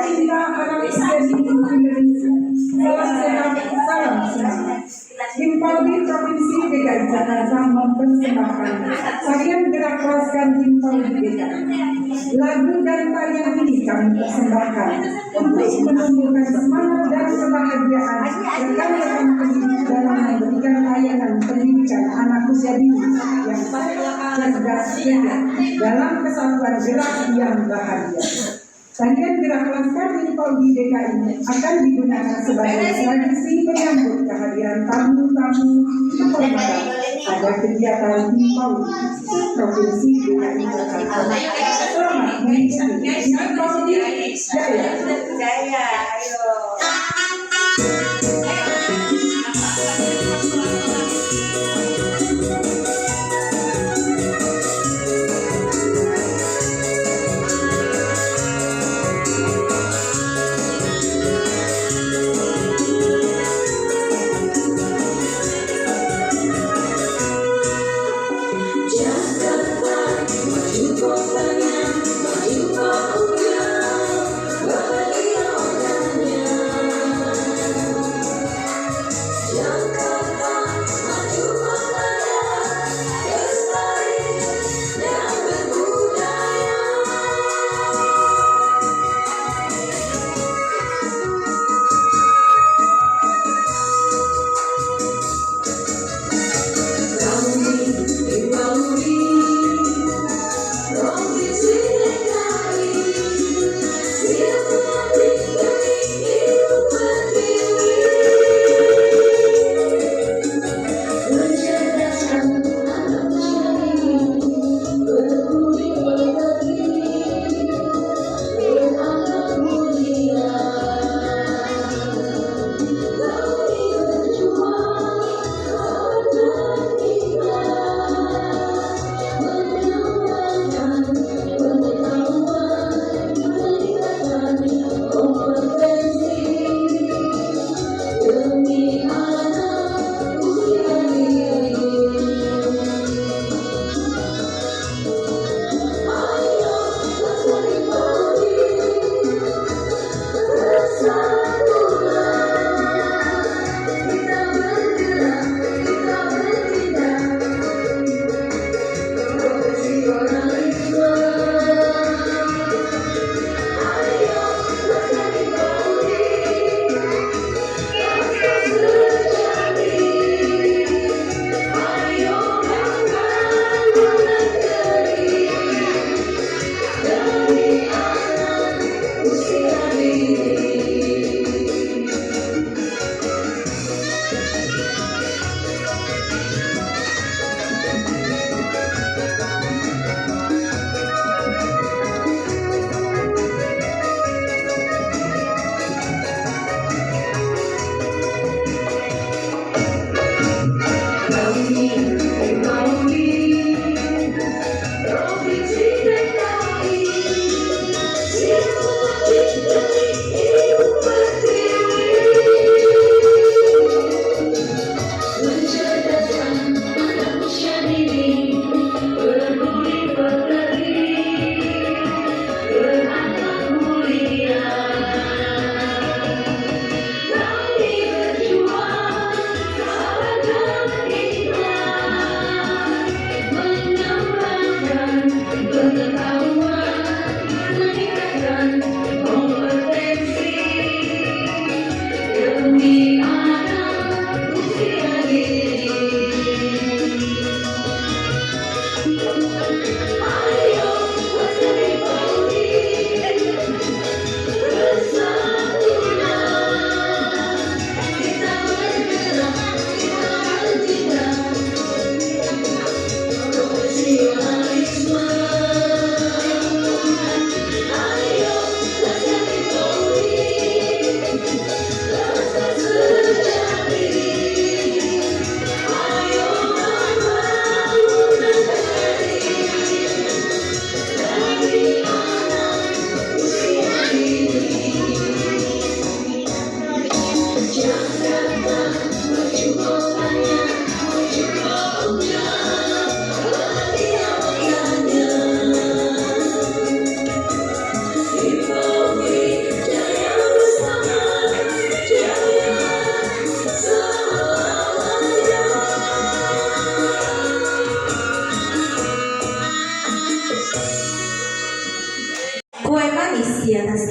pecinta anak usia dini Indonesia. Salam sehat, salam semangat. Himpaldi Provinsi DKI Jakarta mempersembahkan tarian gerak kelaskan Himpaldi DKI. Lagu dan tarian ini kami persembahkan untuk menumbuhkan semangat dan kebahagiaan rekan-rekan pendidik dalam memberikan layanan pendidikan anak usia dini yang cerdas dalam kesatuan gerak yang bahagia. Tarian gerak kelaskan Himpaldi DKI akan digunakan sebagai tradisi menyambut kehadiran tamu-tamu kehormatan pada kegiatan Himpaldi Provinsi DKI Jakarta. Selamat mengikuti Himpaldi Jaya. Ayo. Jakarta, maju kotanya, maju kotanya.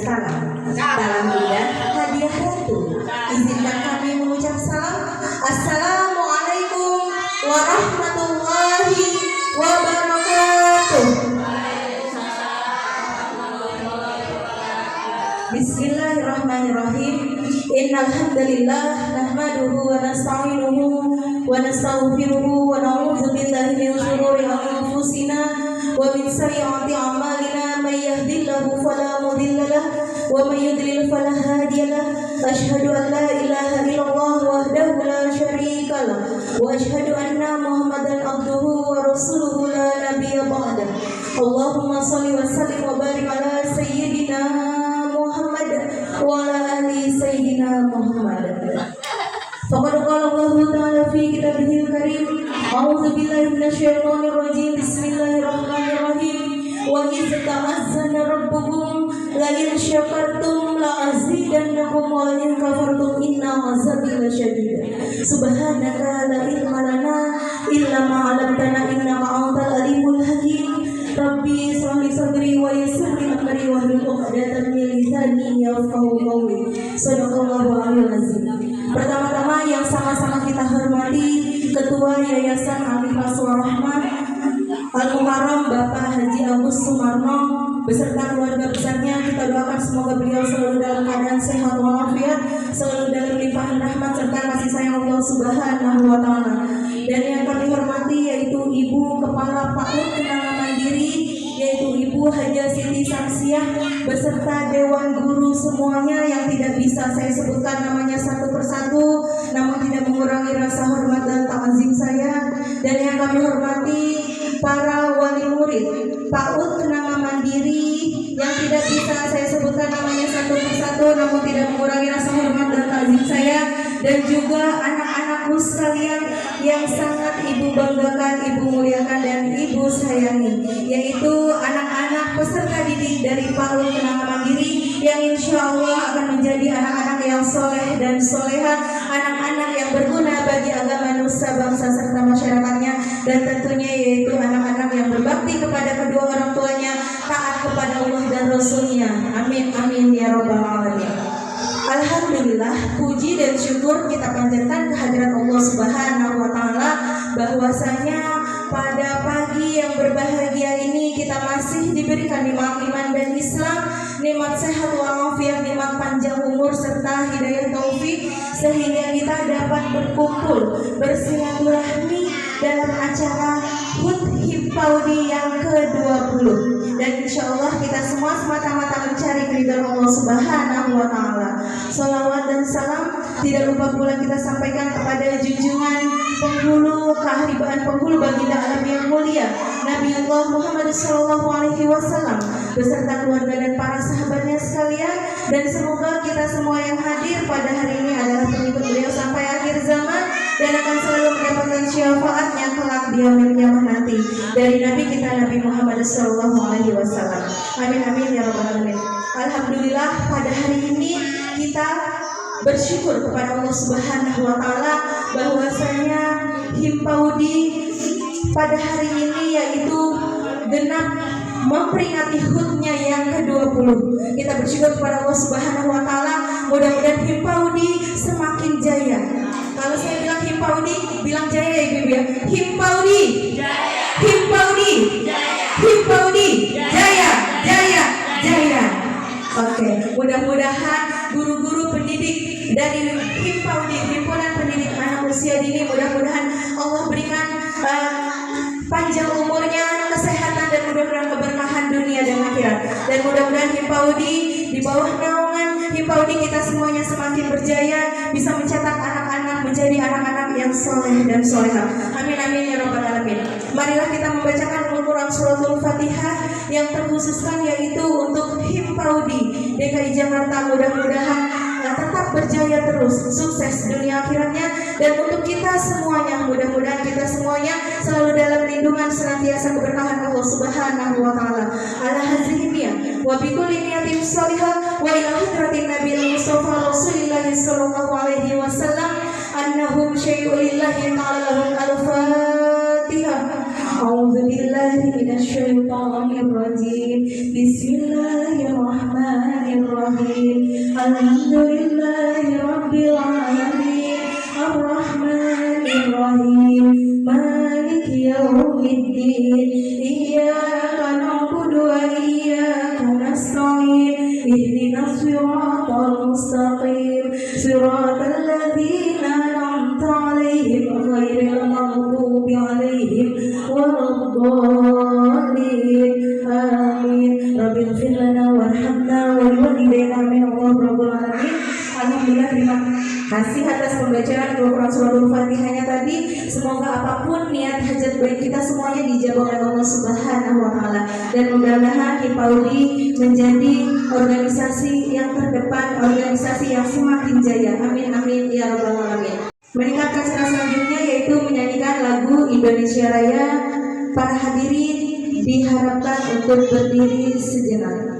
salam. Dalam indah hadiah ratu. Izinkan kami mengucap salam. Assalamualaikum warahmatullahi wabarakatuh. Bismillahirrahmanirrahim. Innal hamdalillah nahmaduhu wa nasta'inuhu wa nastaghfiruhu wa na'udzu billahi min shururi anfusina wa min sayyiati a'malina may yahdihillahu fala mudilla lahu wa may yudlil fala hadiya lahu. Asyhadu an la ilaha illallah wahdahu la syarika lahu wa asyhadu anna Muhammadan abduhu wa rasuluhu la nabiyya ba'dahu. Allahumma shalli wa sallim wa barik ala sayyidina Muhammad wa ala ali sayyidina Muhammad. Faqad qala Allah ta'ala fi kitabihil karim, a'udzu billahi minasyaitonir rajim. Bismillahirrahmanirrahim. Wa idz ta'azzana rabbukum la in syakartum la azidannakum wa in kafartum inna 'azabi lasyadid. Subhanaka la ilma lana illa ma 'allamtana innaka antal alimul hakim. Rabbi shrah li sadri wa yassir li amri wahlul 'uqdatam min lisani yafqahu qawli. Shadaqallahu aliyul azim. Pertama-tama yang sama-sama kita hormati Ketua Yayasan Al-Ikhlas Warahmah Al-Mukarram Bapak Haji Agus Sumarno beserta keluarga besarnya, kita doakan semoga beliau selalu dalam keadaan sehat walafiat, selalu dalam limpahan rahmat serta kasih sayang Allah Subhanahu wa taala. Dan yang kami hormati yaitu Ibu Kepala PAUD Kenanga Mandiri, yaitu Ibu Haja Siti Samsiah beserta Dewan Guru semuanya yang tidak bisa saya sebutkan namanya satu persatu, namun tidak mengurangi rasa hormat dan ta'zim saya. Dan yang kami hormati para wali murid PAUD Kenanga Mandiri yang tidak bisa saya sebutkan namanya satu persatu, namun tidak mengurangi rasa hormat dan ta'zim saya. Dan juga anak-anakku sekalian yang sangat ibu banggakan, ibu muliakan dan ibu sayangi, yaitu anak-anak peserta didik dari PAUD Kenanga Mandiri yang insya Allah akan menjadi anak-anak yang soleh dan soleha, anak-anak yang berguna bagi agama nusa bangsa serta masyarakatnya, dan tentunya yaitu anak-anak yang berbakti kepada kedua orang tuanya, taat kepada Allah dan Rasulnya. Amin amin ya robbal alamin. Alhamdulillah, puji dan syukur kita panjatkan kehadirat Allah Subhanahu wa taala bahwasanya pada pagi yang berbahagia ini kita masih diberikan nikmat iman dan Islam, nikmat sehat walafiat, nikmat panjang umur serta hidayah taufik sehingga kita dapat berkumpul bersilaturahmi dalam acara HUT Hippaudi yang ke-20. Dan insya Allah kita semua semata-mata mencari keridhaan Allah Subhanahu wa taala. Salawat dan salam tidak lupa pula kita sampaikan kepada junjungan penghulu keharibaan, penghulu baginda alam yang mulia Nabiullah Muhammad SAW beserta keluarga dan para sahabatnya sekalian. Dan semoga kita semua yang hadir pada hari ini adalah pengikut beliau sampai akhir zaman dan akan selalu mendapatkan syafaatnya kelak di yaumil qiyamah nanti dari Nabi kita Nabi Muhammad SAW. Amin amin ya rabbal alamin. Alhamdulillah pada hari ini kita bersyukur kepada Allah Subhanahu wa taala bahwasanya Hippaudi pada hari ini yaitu genap memperingati HUT-nya yang ke-20. Kita bersyukur kepada Allah Subhanahu wa taala, mudah-mudahan Hippaudi semakin jaya. Kalau saya bilang Hippaudi, bilang jaya ya Ibu ya. Hippaudi jaya. Hippaudi jaya. Hippaudi jaya. Jaya. Jaya. Oke, mudah-mudahan guru-guru pendidik dari Hippaudi, Himpunan Pendidik Anak Usia Dini, mudah-mudahan Allah berikan panjang umurnya, kesehatan dan mudah-mudahan keberkahan dunia dan akhirat. Dan mudah-mudahan Hippaudi di bawah naungan Hippaudi kita semuanya semakin berjaya, bisa mencetak anak-anak menjadi anak-anak yang soleh dan soleha. Amin amin ya rabbal alamin. Marilah kita membacakan Al-Quran Suratul Fatihah yang terkhususkan yaitu untuk Hippaudi DKI Jakarta. Mudah-mudahan tetap berjaya terus, sukses dunia akhiratnya. Dan untuk kita semuanya, mudah-mudahan kita semuanya selalu dalam lindungan senantiasa keberkahan Allah Subhanahu wa taala. Ala hadhihi niyah wa bi kulli niyatin shalihah wa ila hadratin Nabi Mustafa Rasulillah sallallahu alaihi wasallam annahum syai'u lillahi ta'ala lahum al-Fatihah. أعوذ بالله من الشيطان الرجيم بسم الله الرحمن الرحيم الحمد لله رب العالمين الرحمن الرحيم مالك يوم الدين إياك نعبد وإياك نستعين اهدنا الصراط المستقيم صراط الذين أنعمت عليهم غير المغضوب عليهم ولا الضالين آمين رب اغفر لنا وارحمنا ولوالدينا آمين الله رب العالمين. Alhamdulillah, terima kasih atas pembacaan Al-Quran surah Al-Fatihahnya tadi. Semoga apapun niat hajat baik kita semuanya dijawab oleh Allah Subhanahu wa Ta'ala, dan mudah-mudahan Hipaudi menjadi organisasi yang terdepan, organisasi yang semakin jaya. Amin amin ya rabbal alamin. Meningkatkan cara selanjutnya yaitu menyanyikan lagu Indonesia Raya. Para hadirin diharapkan untuk berdiri sejenak.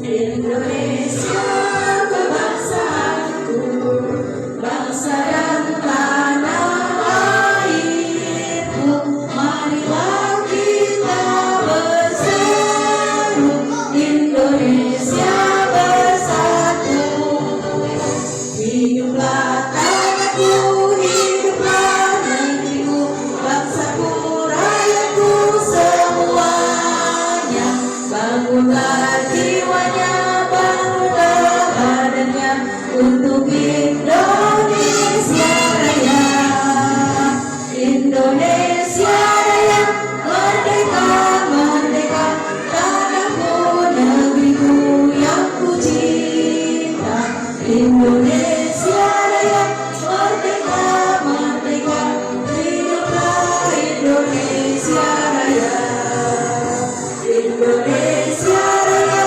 Indonesia kebangsaanku, bangsa dan tanah airku, marilah kita berseru, Indonesia bersatu. Hiduplah tanahku, hiduplah negeriku, bangsaku, rakyatku semuanya. Bangunlah jiwanya, bangunlah badannya untuk Indonesia Raya. Indonesia Raya, merdeka, merdeka, tanahku, negeriku yang ku cinta. Indonesia Raya, merdeka, merdeka, hiduplah Indonesia Raya. Indonesia Raya,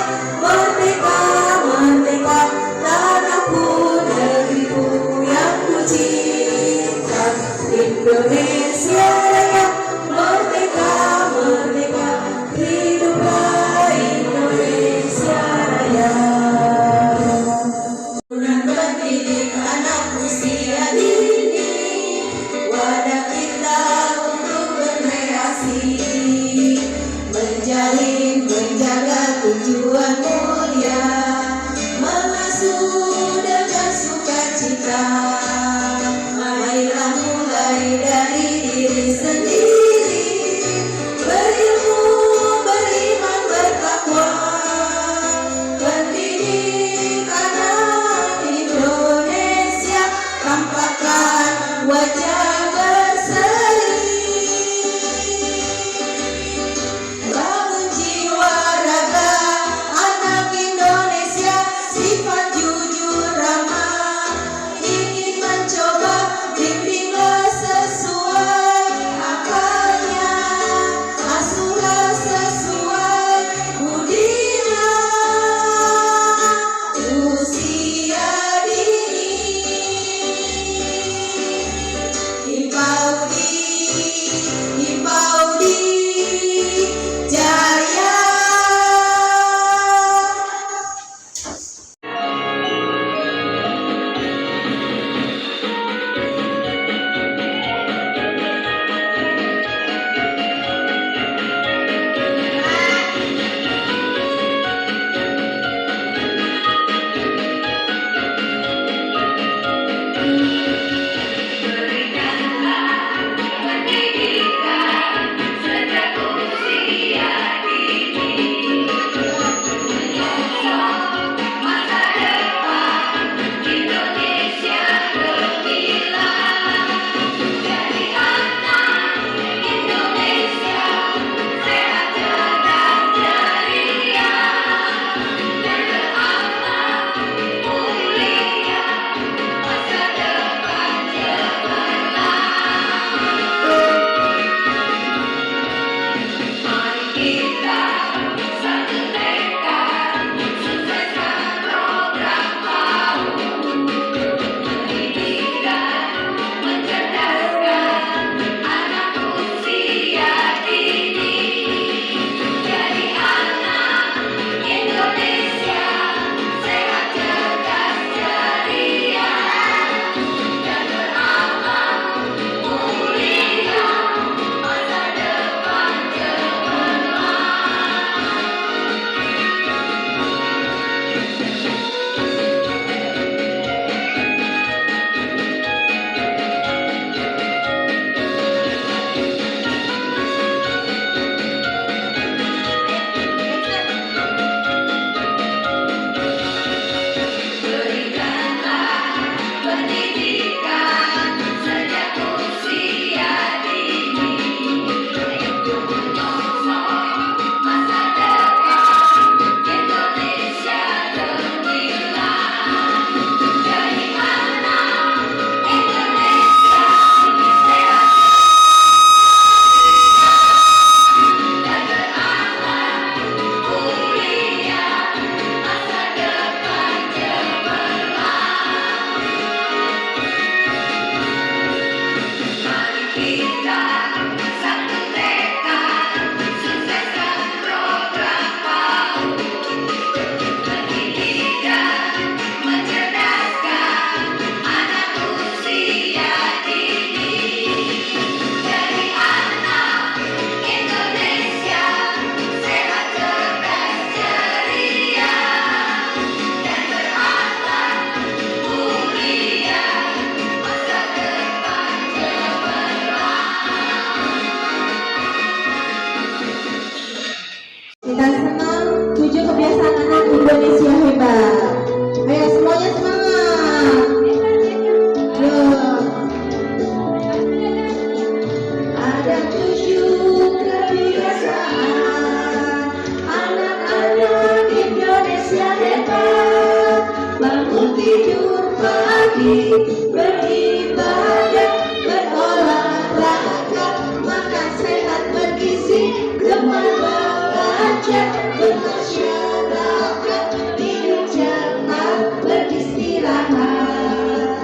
bangun tidur pagi, beribadah, berolahraga, makan sehat bergizi, gemar belajar, bermasyarakat, tidur cepat, beristirahat.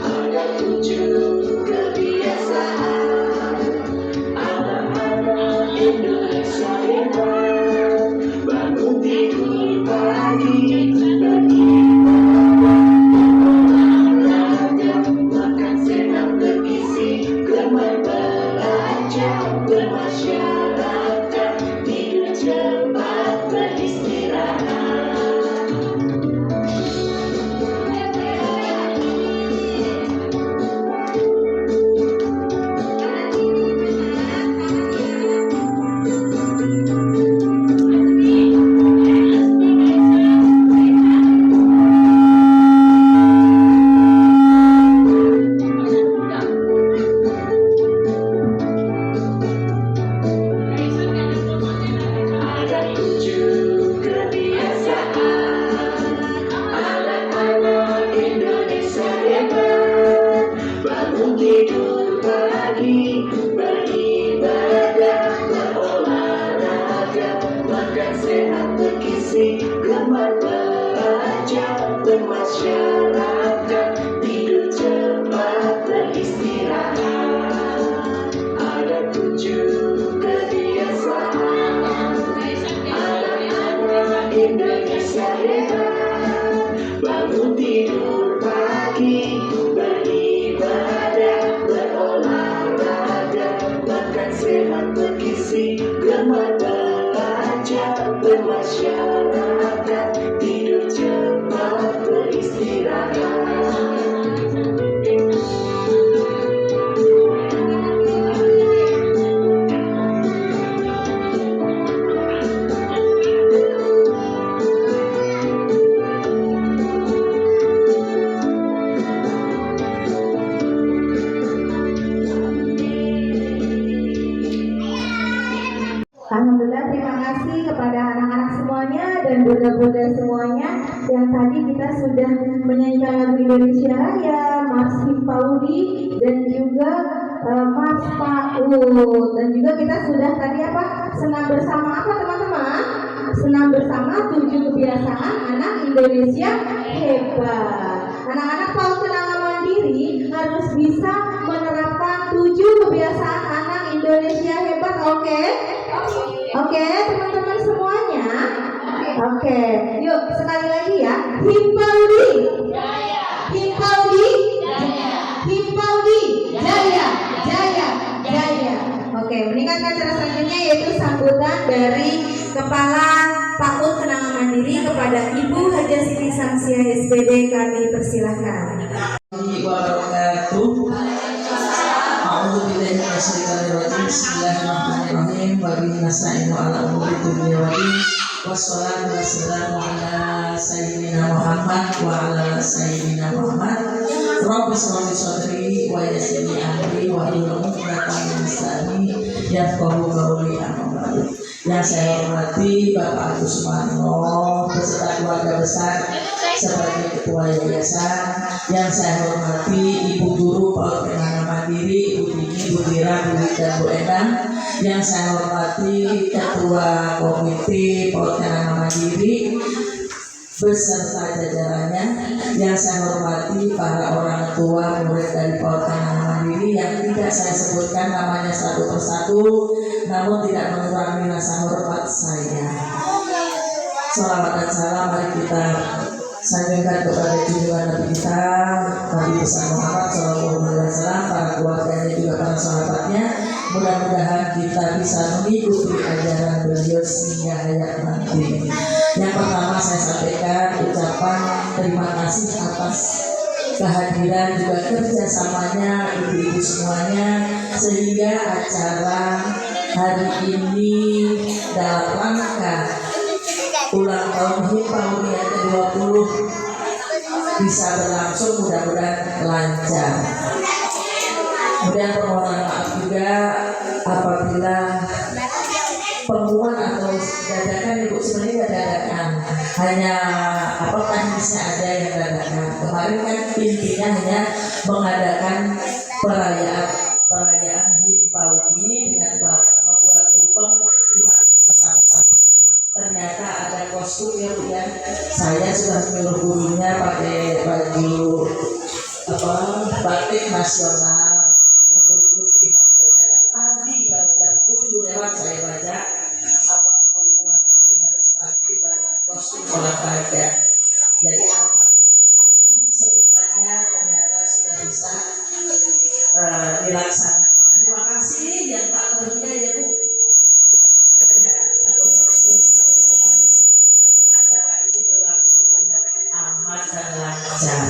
Ada 7 kebiasaan anak-anak Indonesia hebat. Bangun tidur pagi, berolahraga, makan sehat bergizi, gemar belajar, bermasyarakat, tidur cepat, beristirahat. Ada 7 kebiasaan anak-anak Indonesia hebat. Bangun tidur pagi, beribadah, berolahraga, makan sehat bergizi, gemar belajar, bermasyarakat, tidur cepat, beristirahat. Ada 7 kebiasaan anak-anak Indonesia hebat. Bangun tidur pagi, beribadah, berolahraga, makan sehat bergizi, gemar belajar, bermasyarakat, tidur cepat, beristirahat. Alhamdulillah, terima kasih kepada anak-anak semuanya dan bunda-bunda semuanya yang tadi kita sudah menyanyikan lagu Indonesia Raya, Mars Himpaudi dan juga Mars PAUD, dan juga kita sudah tadi apa? Senam bersama apa teman-teman? Senam bersama 7 kebiasaan anak Indonesia hebat. Anak-anak PAUD Kenanga Mandiri harus bisa menerapkan 7 kebiasaan anak Indonesia hebat, oke? Oke, teman-teman semuanya. Oke, yuk sekali lagi ya. Himpaudi, Himpaudi, Himpaudi, Jaya, Jaya, Jaya. Oke, meningkatkan acara selanjutnya yaitu sambutan dari Kepala PAUD Kenanga Mandiri kepada Ibu Haja Siti Samsiah SPD, kami persilahkan. Bismillahirrahmanirrahim. Wabillahi nasta'inu ala umuri dunya waddin. Wassalatu wassalamu ala sayyidina Muhammad wa ala sayyidina Muhammad. Rabbi shrah li sadri wa yassir li amri wa hlul 'uqdatam min lisani yafqahu qawli. Yang saya hormati Bapak Agus Sumarno beserta keluarga besar sebagai Ketua Yayasan. Yang saya hormati Ibu Guru PAUD Kenanga Mandiri, Ibu Dini, Ibu Tira, Bu Wid, dan Bu Endang. Yang saya hormati Ketua Komite PAUD Kenanga Mandiri beserta jajarannya. Yang saya hormati para orang tua murid dari PAUD Kenanga Mandiri yang tidak saya sebutkan namanya satu persatu, namun tidak mengurangi rasa hormat saya. Salawat dan salam mari kita sampaikan kepada junjungan Nabi kita Nabi besar Muhammad SAW, para keluarganya juga para sahabatnya. Mudah-mudahan kita bisa mengikuti ajaran beliau sehingga hayat nanti. Yang pertama saya sampaikan ucapan terima kasih atas kehadiran juga kerjasamanya ibu-ibu semuanya, sehingga acara hari ini dalam rangka ulang tahun Himpaudi yang ke-20 bisa berlangsung, mudah-mudahan lancar. Kemudian permohonan maaf juga apabila pengumuman atau dadakan, Ibu, sebenarnya dadakan, hanya apa teknisnya ada yang dadakan. Kemarin kan intinya hanya mengadakan perayaan Himpawi dengan membuat tumpeng di bersama-sama. Ternyata ada kostum yang saya sudah menyuruh gurunya pakai baju batik nasional putih. Ternyata tadi jam 7 lewat saya baca pengumuman harus pakai kostum olahraga. Jadi semuanya ternyata sudah bisa dilaksanakan. Terima kasih yang tak terhingga ya Bu. Acara ini berlangsung dengan aman dan lancar.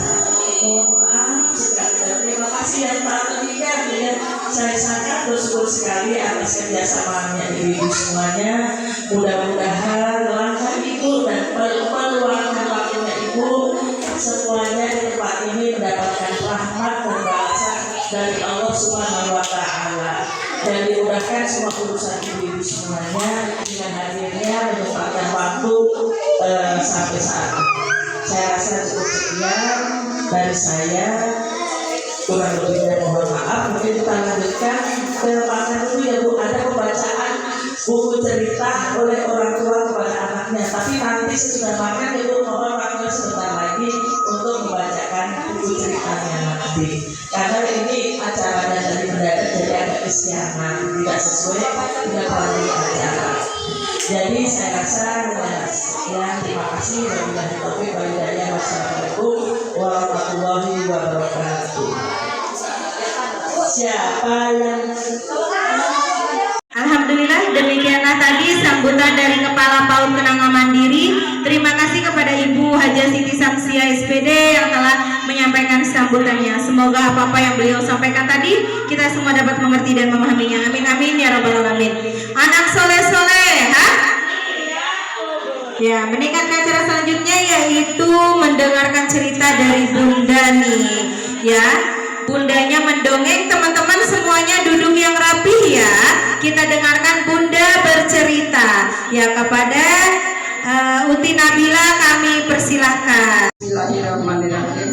Mohon sekali terima kasih yang tak terhingga ya. Saya sangat bersyukur sekali atas kerjasamanya ibu semuanya. Mudah-mudahan langkah Ibu dan peluangkan waktunya Ibu semuanya di tempat ini mendapatkan rahmat dan balasan dari Allah Subhanahu wa Ta'ala, dan dimudahkan semua urusan ibu semuanya dengan hadirnya menyempatkan waktu sampai saat ini. Saya rasa cukup sekian dari saya, kurang lebihnya mohon maaf. Mungkin kita lanjutkan ke materi dulu ya Bu. Ada pembacaan buku cerita oleh orang tua kepada anaknya, tapi nanti sesudah makan ya Bu, mohon waktunya sebentar lagi untuk membacakan buku ceritanya nanti, karena ini acaranya dari mendadak jadi agak kesiangan, tidak sesuai dengan planning acara. Jadi saya rasa sekian, terima kasih. Wabillahi taufiq wal hidayah. Wassalamualaikum warahmatullahi wabarakatuh. Siapa yang Alhamdulillah, demikianlah tadi sambutan dari Kepala PAUD Kenanga Mandiri. Terima kasih kepada Ibu Hajah Siti Samsia SPD yang telah menyampaikan sambutannya. Semoga apa-apa yang beliau sampaikan tadi kita semua dapat mengerti dan memahaminya. Amin amin ya rabbal alamin. Anak soleh-soleh, ya, meningkatkan acara selanjutnya yaitu mendengarkan cerita dari Bunda nih, ya. Bundanya mendongeng, teman-teman semuanya duduk yang rapi ya. Kita dengarkan Bunda bercerita. Ya, kepada Uti Nabila kami persilahkan. Bismillahirrahmanirrahim.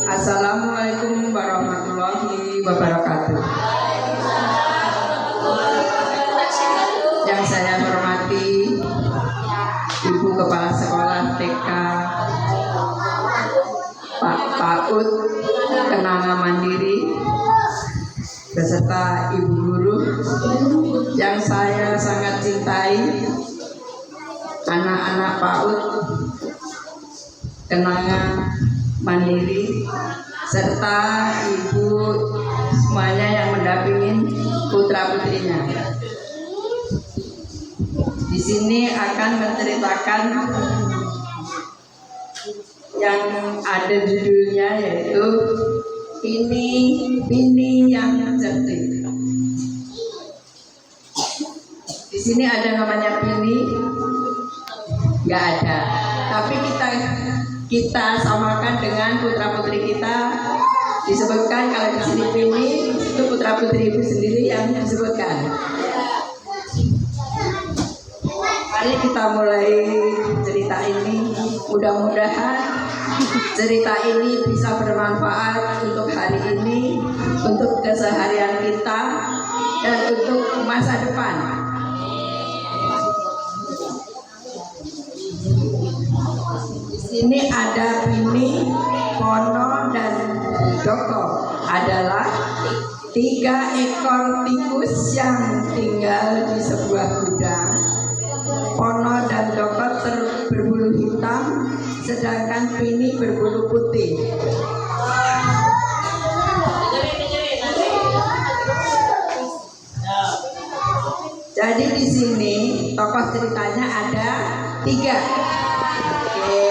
Assalamualaikum warahmatullahi wabarakatuh. Yang saya hormati Ibu Kepala Sekolah TK Pak PAUD Kenanga Mandiri beserta Ibu Guru yang saya sangat cintai, anak-anak PAUD Kenanga Mandiri serta Ibu semuanya yang mendampingin putra-putrinya. Di sini akan menceritakan yang ada judulnya yaitu Pini yang cerdik. Di sini ada namanya Pini? Nggak ada. Tapi kita samakan dengan putra putri kita. Disebutkan kalau di sini Pini itu putra putri ibu sendiri yang disebutkan. Mari kita mulai cerita ini. Mudah-mudahan cerita ini bisa bermanfaat untuk hari ini, untuk keseharian kita, dan untuk masa depan. Di sini ada Pini, Pono, dan Doko. Adalah 3 ekor tikus yang tinggal di sebuah gudang. Pono dan Doko berbulu hitam, sedangkan Pini berbulu putih. Jadi di sini tokoh ceritanya ada 3. Oke.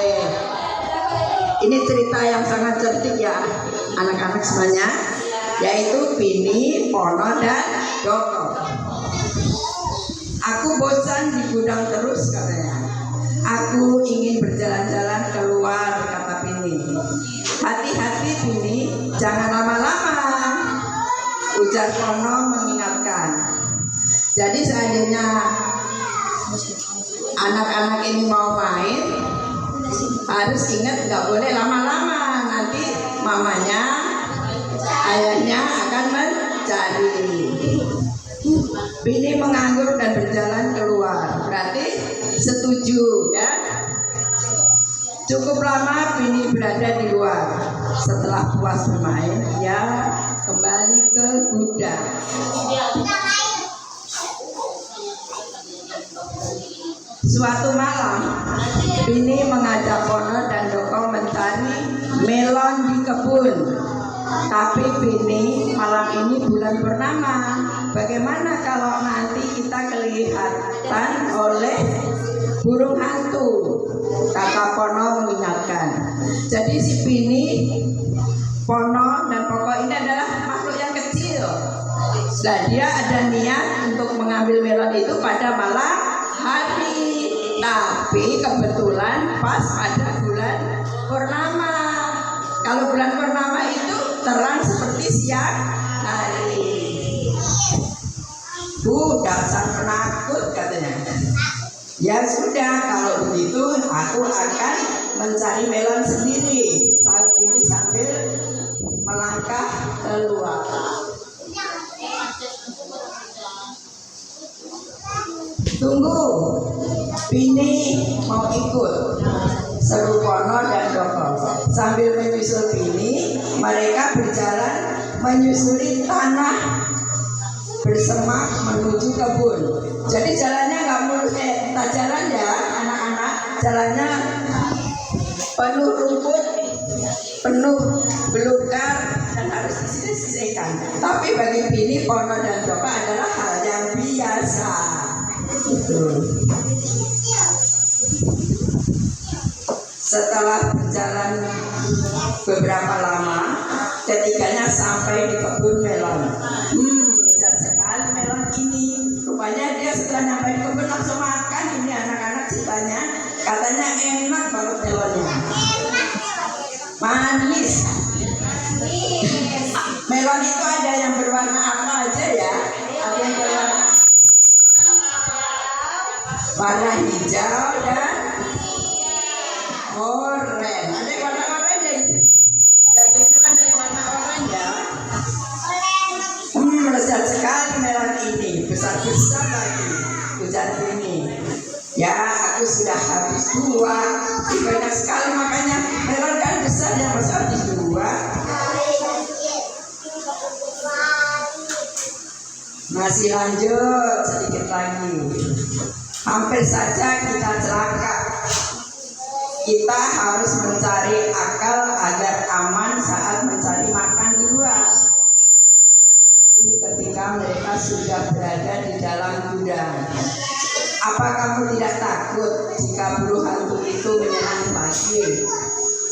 Ini cerita yang sangat cerdik ya, anak-anak semuanya, yaitu Pini, Pono, dan Doko. Aku bosan di gudang terus katanya. Aku ingin berjalan-jalan keluar, kata Pini. Hati-hati Pini, jangan lama-lama, ujar Pono mengingatkan. Jadi seandainya anak-anak ini mau main, Harus ingat nggak boleh lama-lama, nanti mamanya, ayahnya akan mencari. Bini menganggur dan berjalan keluar, berarti setuju ya. Cukup lama Bini berada di luar. Setelah puas bermain, ia kembali ke gudang. Suatu malam, Bini mengajak Pono dan Doko mencari melon di kebun. Tapi Bini, malam ini bulan purnama. Bagaimana kalau nanti kita kelihatan oleh burung hantu? Kata Pono mengingatkan. Jadi si Bini, Pono dan Koko ini adalah makhluk yang kecil. Nah, dia ada niat untuk mengambil melon itu pada malam hari. Tapi kebetulan pas pada bulan purnama. Kalau bulan purnama itu terang seperti siang hari. Dasar penakut katanya. Ya sudah, kalau begitu aku akan mencari melon sendiri. Saat ini sambil melangkah keluar. Tunggu, Bini mau ikut, seru Pono dan Doko. Sambil menyusul Bini, mereka berjalan menyusuri tanah bersemak menuju kebun. Jadi jalannya nggak mulus tak jalan ya anak-anak, jalannya penuh rumput, penuh belukar dan harus disisihkan. Tapi bagi Bini, Pono dan Doko adalah hal yang biasa. Setelah berjalan beberapa lama, ketiganya sampai di kebun melon. Lezat sekali melon ini. Rupanya dia setelah nyampe di kebun langsung makan. Ini anak-anak ceritanya, katanya enak banget melonnya, manis. Melon itu ada yang berwarna apa aja ya? Ada yang warna hijau dan oranye. Ada yang warna oranye itu. Jadi itu kan ada yang warna oranye. Lezat sekali melon ini, besar-besar lagi. Ujar ini. Ya, aku sudah habis 2. Banyak sekali makanya melon kan besar yang masa habis 2. Masih lanjut sedikit lagi. Hampir saja kita celaka. Kita harus mencari akal agar aman saat mencari makan di luar. Ini ketika mereka sudah berada di dalam gudang. Apa kamu tidak takut jika burung hantu itu menyerang pagi?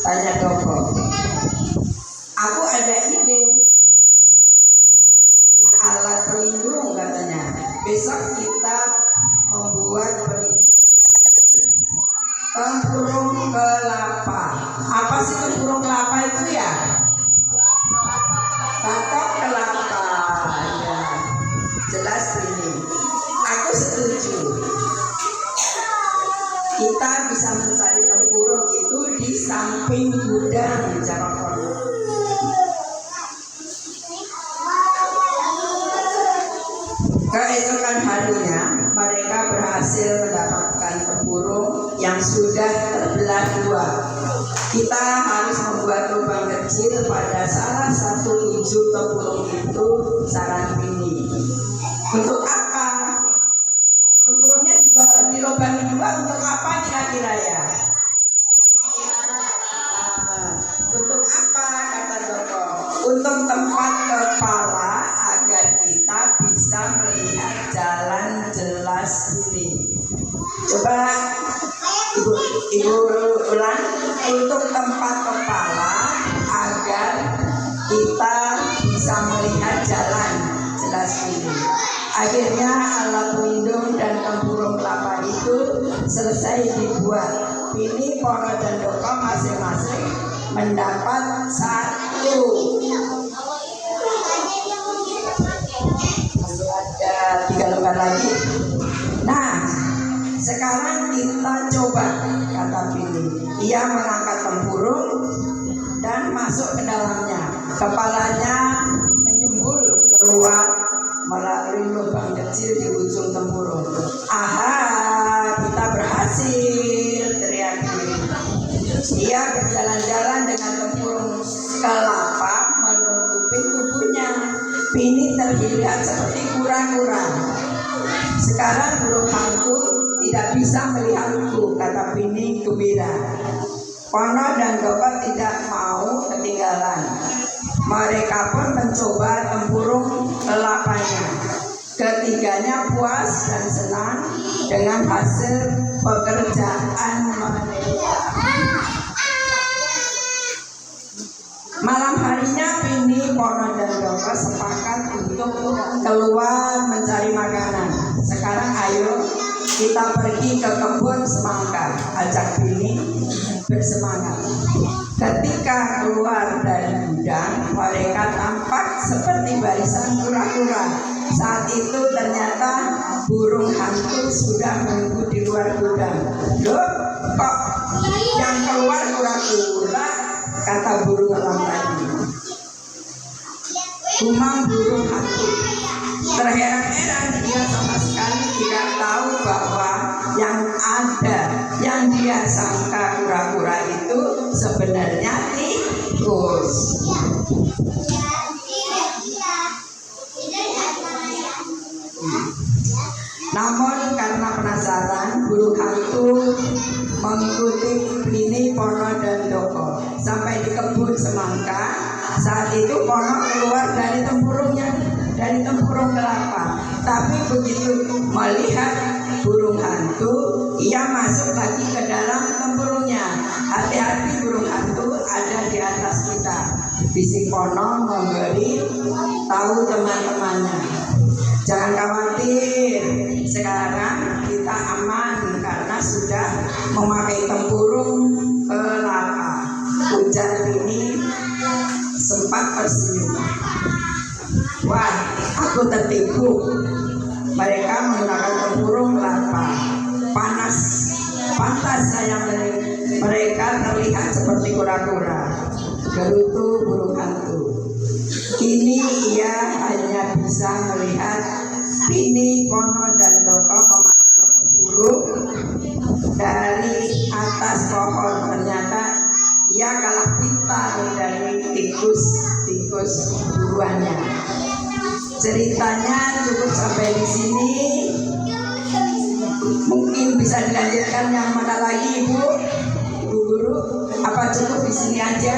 Tanya Doko. Aku ada ide. Alat pelindung katanya. Besok kita membuat tempurung kelapa. Apa sih tempurung kelapa itu ya? Batok kelapa. Ya, jelas ini. Aku setuju. Kita bisa mencari tempurung itu di samping gudang, jawab Pono. Keesokan harinya, mereka berhasil mendapatkan tempurung yang sudah terbelah 2. Kita harus membuat lubang kecil pada salah satu ujung tempurung itu, saran Bini. Untuk apa? Tempurungnya dilubangi 2 untuk apa kira-kira ya? Untuk apa kata Doko? Untuk tempat kepala agar kita bisa melihat jalan jelas ini. Coba ibu ulang. Untuk tempat kepala agar kita bisa melihat jalan jelas ini. Akhirnya alat pelindung dan tempurung kelapa itu selesai dibuat. Bini, Pono dan Doko masing-masing mendapat 1. Ada 3 lembar lagi. Nah, sekarang kita coba, kata Bini. Ia mengangkat tempurung dan masuk ke dalamnya. Kepalanya menyembul keluar melalui lubang kecil di ujung tempurung. Aha, kita berhasil, teriak Bini. Ia berjalan-jalan dengan tempurung kelapa menutupi tubuhnya. Bini terlihat seperti kura-kura. Sekarang burung hantu tidak bisa melihatku, kata Bini gembira. Pono dan Doko tidak mau ketinggalan. Mereka pun mencoba tempurung kelapanya. Ketiganya puas dan senang dengan hasil pekerjaan mereka. Malam harinya Bini, Pono dan Doko sepakat untuk keluar mencari makanan. Sekarang ayo kita pergi ke kebun semangka, ajak Bini bersemangat. Ketika keluar dari gudang, mereka tampak seperti barisan kura-kura. Saat itu ternyata burung hantu sudah menunggu di luar gudang. Loh, kok yang keluar kura-kura? Kata burung elang tadi. Gumam burung hantu. Terheran-heran, dia sama sekali tidak tahu bahwa yang dia sangka kura-kura itu sebenarnya tikus. Namun karena penasaran, burung hantu mengikuti Bini, Pono dan Doko sampai di kebun semangka. Saat itu Pono keluar dari tempurung kelapa. Tapi begitu melihat burung hantu, ia masuk lagi ke dalam tempurungnya. Hati-hati, burung hantu ada di atas kita, bisik Pono memberi tahu teman-temannya. Jangan khawatir, sekarang kita aman karena sudah memakai tempurung kelapa. Ujar Bini sempat tersenyum. Wah, aku tertipu. Mereka menggunakan tempurung kelapa. Pantas sayang mereka terlihat seperti kura-kura. Gerutu burung hantu. Kini ia hanya bisa melihat Bini, Pono dan Doko memakai burung dari atas pohon. Ternyata ia kalah pintar dari tikus buruannya. Ceritanya cukup sampai di sini. Mungkin bisa dilanjutkan yang mana lagi, Ibu Guru? Apa cukup di sini aja?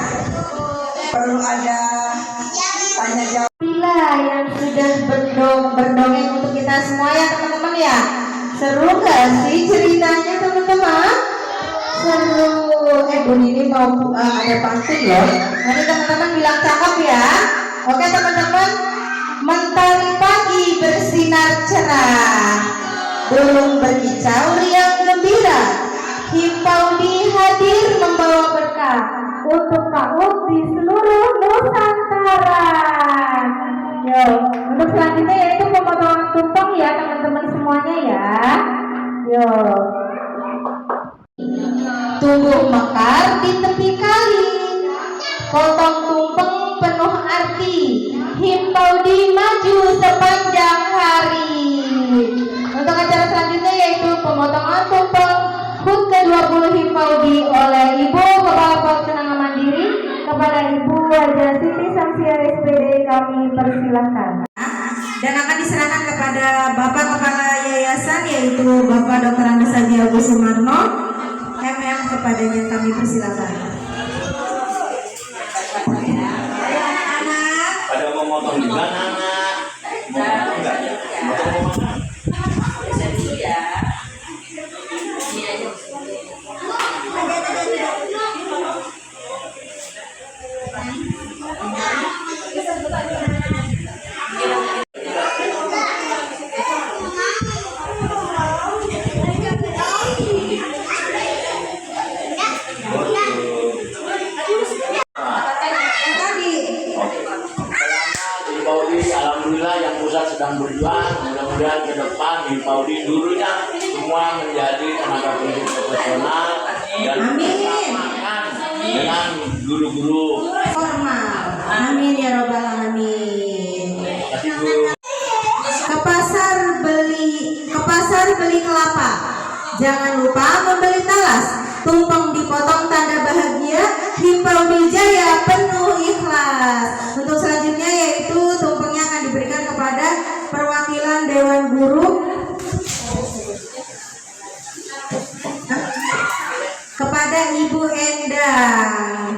Perlu ada tanya jawab? Bila yang sudah berdongeng untuk kita semua ya teman-teman ya. Seru gak sih ceritanya teman-teman? Seru. Bu Nini mau ada pantun loh. Nanti teman-teman bilang cakep ya. Oke teman-teman. Mentari pagi bersinar cerah, burung berkicau riang gembira, Himpaudi hadir membawa berkah untuk PAUD di seluruh Nusantara. Yo, untuk selanjutnya yaitu pemotongan tumpeng ya teman-teman semuanya ya. Yo. Tumbuh mekar di tepi kali, potong tumpeng penuh arti, Himpaudi maju sepanjang hari. Untuk acara selanjutnya yaitu pemotongan tumpeng HUT ke-20 Himpaudi oleh Ibu Kepala PAUD Kenanga Mandiri. Kepada Ibu Wajah Siti Samsia SPD kami persilahkan. Dan akan diserahkan kepada Bapak Kepala Yayasan yaitu Bapak Dr. Andes Haji Agus Sumarno MM, kepadanya kami persilakan. Pada mau motong di mana anak? Mau motong enggak? Motong. Tadi. Oke. Selamat Himpaudi. guru-guru. formal. Amin ya robbal alamin. Ke pasar beli kelapa. Jangan lupa membeli talas. Tumpeng dipotong tanda bahagia. Himpau Jaya penuh ikhlas. Untuk selanjutnya yaitu tumpengnya akan diberikan kepada perwakilan Dewan Guru kepada Ibu Endang.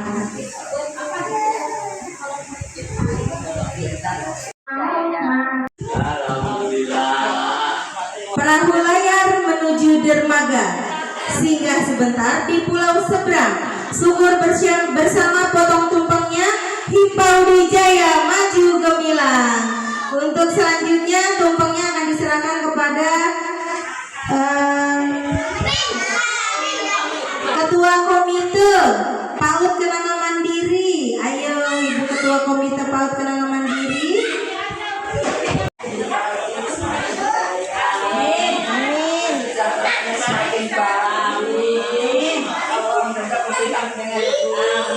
Alhamdulillah. Perahu layar menuju dermaga. Singgah sebentar di pulau seberang. Syukur bersama potong tumpengnya. Himpau Jaya maju gemilang. Untuk selanjutnya tumpengnya akan diserahkan kepada Ketua Komite PAUD Kenanga Mandiri. Ayo Ibu Ketua Komite PAUD Kenanga Mandiri.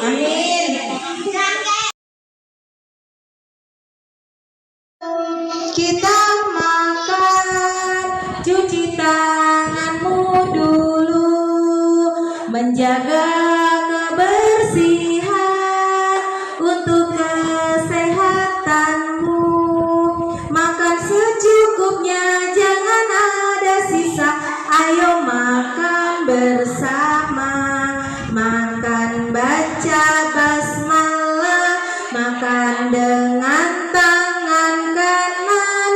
Amin. Kita makan, cuci tanganmu dulu, menjaga kebersihan untuk kesehatanmu. Makan secukupnya, jangan ada sisa. Ayo makan bersama. Makan baca basmalah, makan dengan tangan kanan.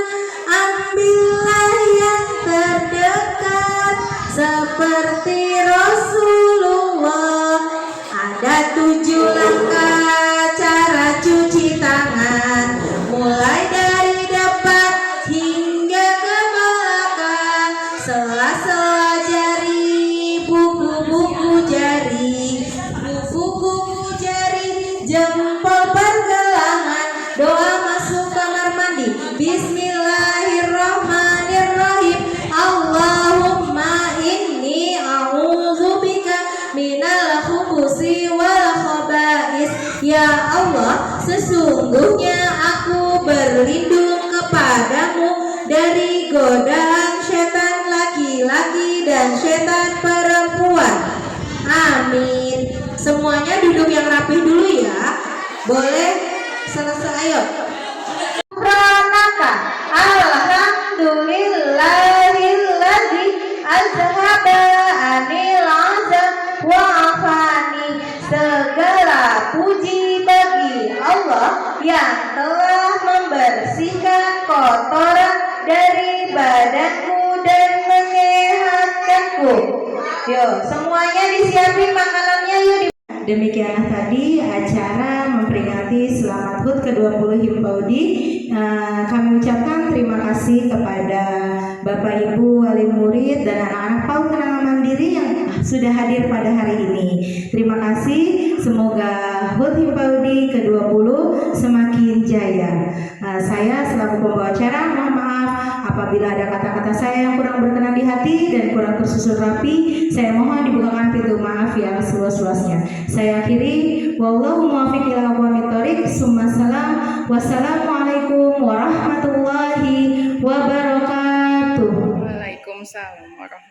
Ambillah yang terdekat seperti Rasulullah. Ada 7 langkah cara cuci tangan, mulai dari depan hingga ke belakang. Sela-sela jari, buku-buku jari, buku-buku jari, jempol pergelangan. Doa masuk kamar mandi. Bismillahirrahmanirrahim. Allahumma inni a'udzubika minal khubusi wal khaba'is. Ya Allah, sesungguhnya aku berlindung kepadamu dari godaan setan laki-laki dan setan perempuan. Amin. Semuanya duduk yang rapi dulu ya. Boleh selesai, ayo. Pranaka. Alhamdulillahilladzi azhaba anil azab wa afani. Segala puji bagi Allah yang telah membersihkan kotoran dari badanku dan menyehatkanku. Yuk, semuanya disiapin makanannya yuk. Demikianlah tadi acara memperingati Selamat HUT ke-20 Himpaudi. Kami ucapkan terima kasih kepada Bapak Ibu wali murid dan anak-anak PAUD Kenanga Mandiri yang sudah hadir pada hari ini. Terima kasih. Semoga HUT Himpaudi ke-20 semakin jaya. Saya selaku pembawa acara mohon maaf apabila ada kata-kata saya yang kurang berkenan di hati dan kurang tersusun rapi. Saya mohon dibukakan pintu maaf yang seluas-luasnya. Saya akhiri, wallahu muwaffiq ila aqwamit thoriq. Wassalamualaikum warahmatullahi wabarakatuh. Waalaikumsalam warahmatullahi wabarakatuh.